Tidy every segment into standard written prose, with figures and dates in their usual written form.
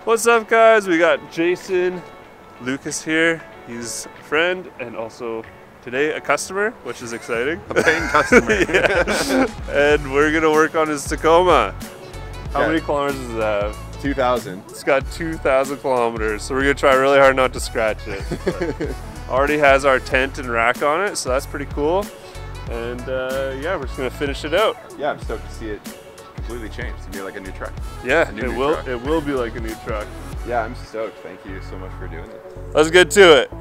What's up, guys? We got Jason Lucas here. He's a friend and also today a customer, which is exciting. A paying customer. Yeah. And we're gonna work on his Tacoma. How many kilometers does it have? 2,000. It's got 2,000 kilometers, so we're gonna try really hard not to scratch it. Already has our tent and rack on it, so that's pretty cool. And yeah, we're just gonna finish it out. Yeah, I'm stoked to see it completely changed. It's gonna be like a new truck. Yeah, it will be like a new truck. Yeah, I'm stoked. Thank you so much for doing this. Let's get to it.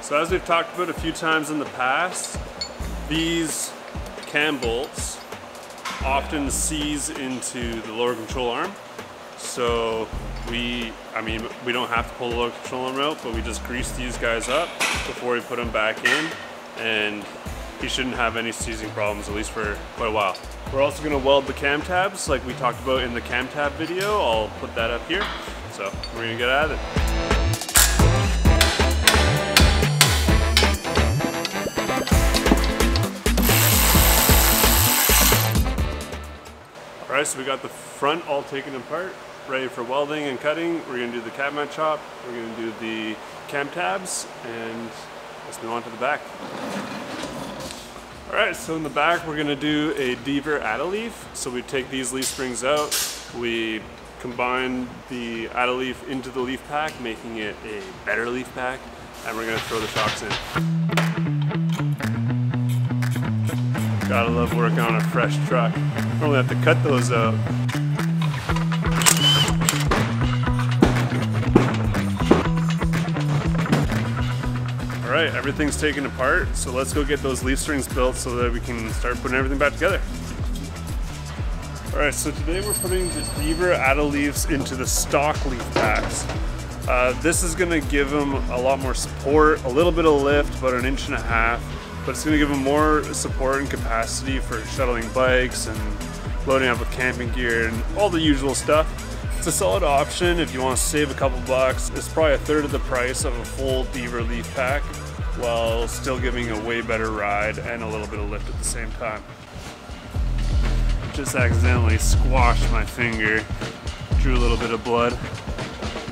So as we've talked about a few times in the past, these cam bolts often seize into the lower control arm. So we don't have to pull the lower control arm out, but we just grease these guys up before we put them back in, and he shouldn't have any seizing problems, at least for quite a while. We're also gonna weld the cam tabs like we talked about in the cam tab video. I'll put that up here. So we're gonna get at it. Alright, so we got the front all taken apart, ready for welding and cutting. We're going to do the cab mat chop, we're going to do the cam tabs, and let's move on to the back. Alright, so in the back we're going to do a Deaver Add-A-Leaf. So we take these leaf springs out, we combine the Add-A-Leaf into the leaf pack, making it a better leaf pack, and we're going to throw the shocks in. Gotta love working on a fresh truck. Normally have to cut those out. All right, everything's taken apart, so let's go get those leaf strings built so that we can start putting everything back together. All right, so today we're putting the Deaver Add-A-Leafs into the stock leaf packs. This is gonna give them a lot more support, a little bit of lift, about 1.5 inches, but it's going to give them more support and capacity for shuttling bikes and loading up with camping gear and all the usual stuff. It's a solid option if you want to save a couple bucks. It's probably 1/3 of the price of a full Deaver leaf pack while still giving a way better ride and a little bit of lift at the same time. Just accidentally squashed my finger, drew a little bit of blood.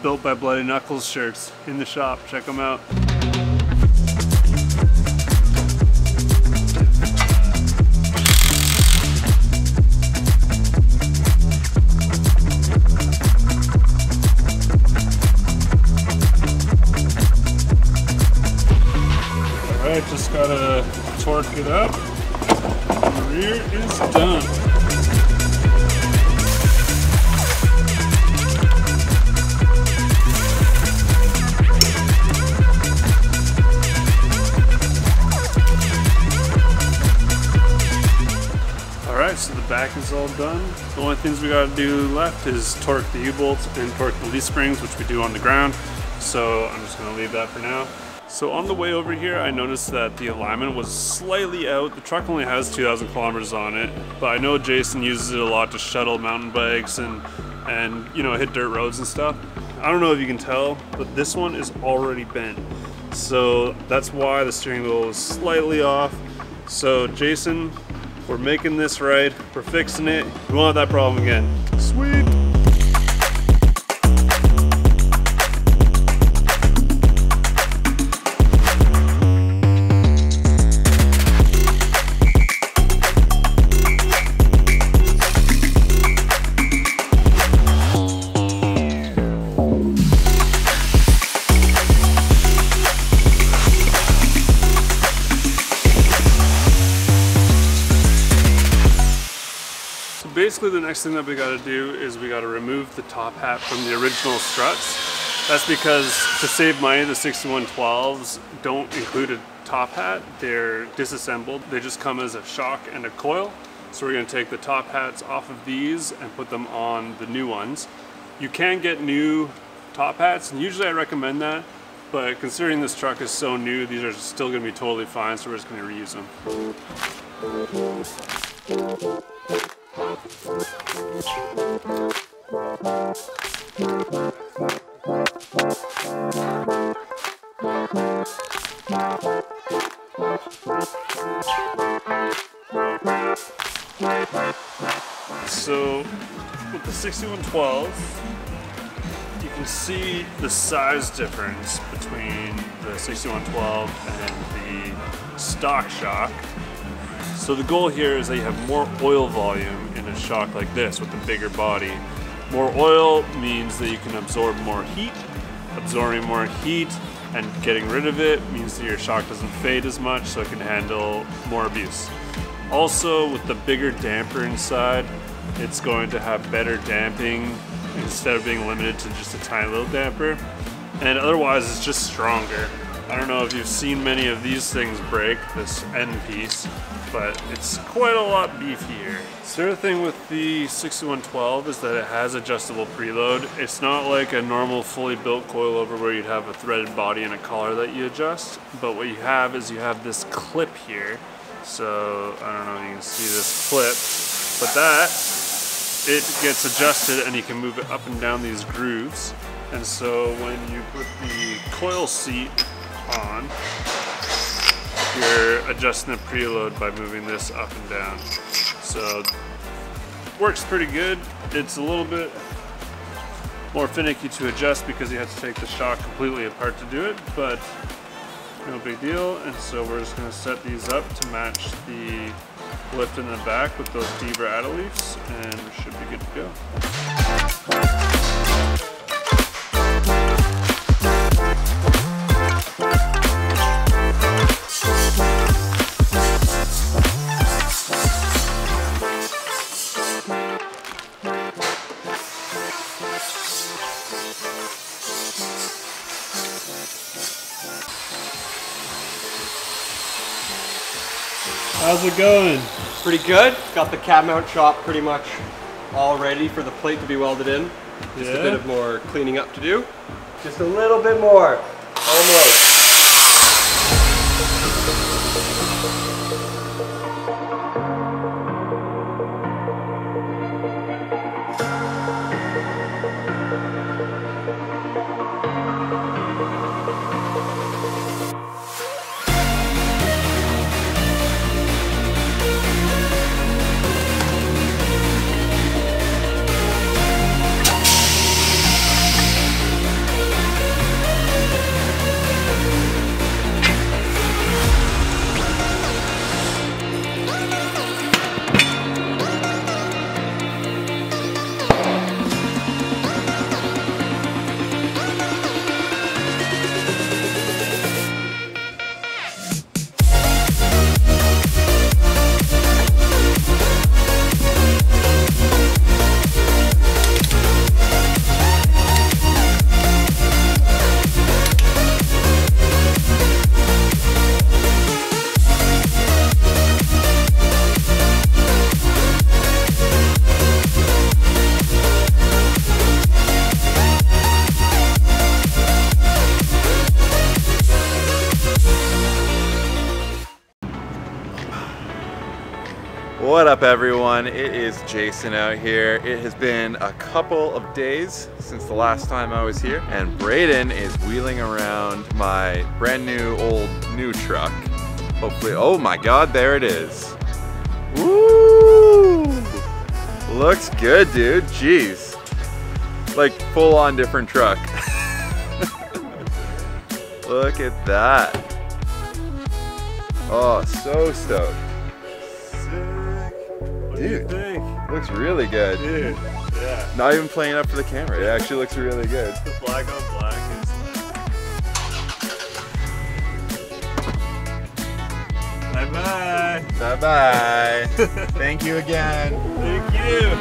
Built by Bloody Knuckles shirts in the shop, check them out. Just gotta torque it up. The rear is done. Alright, so the back is all done. The only things we gotta do left is torque the U-bolts and torque the leaf springs, which we do on the ground. So I'm just gonna leave that for now. So on the way over here, I noticed that the alignment was slightly out. The truck only has 2,000 kilometers on it, but I know Jason uses it a lot to shuttle mountain bikes and you know, hit dirt roads and stuff. I don't know if you can tell, but this one is already bent. So that's why the steering wheel was slightly off. So Jason, we're making this right. We're fixing it. We won't have that problem again. Sweet. Basically the next thing that we got to do is we got to remove the top hat from the original Struts. That's because to save money, the 6112s don't include a top hat. They're disassembled. They just come as a shock and a coil. So we're going to take the top hats off of these and put them on the new ones. You can get new top hats, and usually I recommend that, but considering this truck is so new, these are still going to be totally fine, so we're just going to reuse them. So with the 6112, you can see the size difference between the 6112 and the stock shock. So the goal here is that you have more oil volume in a shock like this with a bigger body. More oil means that you can absorb more heat. Absorbing more heat and getting rid of it means that your shock doesn't fade as much, so it can handle more abuse. Also, with the bigger damper inside, it's going to have better damping instead of being limited to just a tiny little damper. And otherwise, it's just stronger. I don't know if you've seen many of these things break, this end piece, but it's quite a lot beefier. So the other thing with the 6112 is that it has adjustable preload. It's not like a normal fully built coilover where you'd have a threaded body and a collar that you adjust, but what you have is you have this clip here. So I don't know if you can see this clip, but it gets adjusted and you can move it up and down these grooves. And so when you put the coil seat on, you're adjusting the preload by moving this up and down. So works pretty good. It's a little bit more finicky to adjust because you have to take the shock completely apart to do it, but no big deal. And so we're just going to set these up to match the lift in the back with those Deaver Add-A-Leafs, and we should be good to go. How's it going? Pretty good. Got the cab mount shop pretty much all ready for the plate to be welded in. Just a bit of more cleaning up to do. Just a little bit more. Almost. What up everyone, it is Jason out here. It has been a couple of days since the last time I was here, and Braden is wheeling around my brand new truck. Hopefully, oh my god, there it is. Woo! Looks good, dude, jeez. Like full on different truck. Look at that. Oh, so stoked. Dude, looks really good. Dude, yeah. Not even playing up for the camera. It actually looks really good. The black on black is like... Bye-bye. Bye-bye. Thank you again. Thank you.